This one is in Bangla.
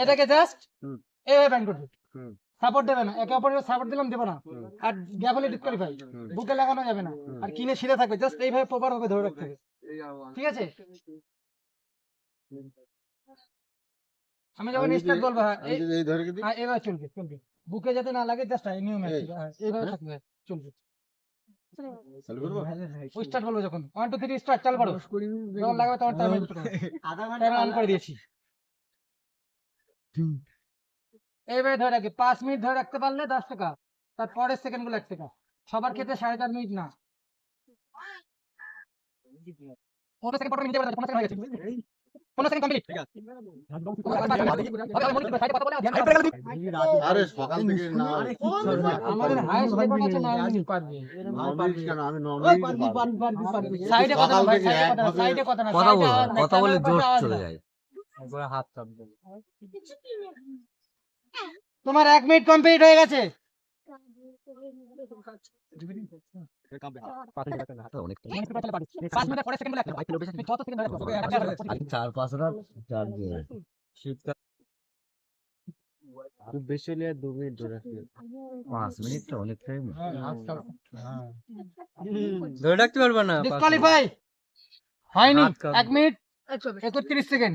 এটাকে জাস্ট এভাবে ব্যান্ড করবে, সাপোর্ট দেবে না, একে অপরের সাপোর্ট দিলাম দেবে না, আর গ্যাপ হলে ডিসকোয়ালিফাই, বুকে লাগানো যাবে না, আর কিনে সিধে থাকবে, জাস্ট এইভাবে প্রপার ভাবে ধরে রাখতে হবে, ঠিক আছে? আমি যখন স্টার্ট বলবো, হ্যাঁ এবার চলবে চলবে, বুকে যাতে না লাগে, জাস্ট এই নিয়ম এইভাবে থাকবে, চলবে। স্টার্ট বলবো যখন 1 2 3 স্টার্ট, চালু করো, যখন লাগবে তখন টাইম অন করে দিয়েছি। এইভাবে ধরে রাখি, 5 মিনিট ধরে রাখতে পারলে 10 টাকা, তারপরের সেকেন্ড গুলো 1 টাকা, সবার ক্ষেত্রে 4.5 মিনিট না, 15 সেকেন্ড পর মিনিটে 15 সেকেন্ড হয়ে গেছে, 15 সেকেন্ড কমপ্লিট। আরে সকাল থেকে না আমাদের হাইস্ট রেকর্ড আছে 9 মিনিট পারবে, কেন আমি নরমালি সাইডে কথা না, সাইডে কথা না, কথা বলে জোর চলে যায়, একবার হাত চাপবে। তোমার 1 মিনিট কমপ্লিট হয়ে গেছে। খুব বেশি হলে 2 মিনিট ধরে রাখতে, 5 মিনিট তো অনেক টাইম ধরে রাখতে পারবে না, ডিসকোয়ালিফাই হয়নি, 1 মিনিট 31 সেকেন্ড।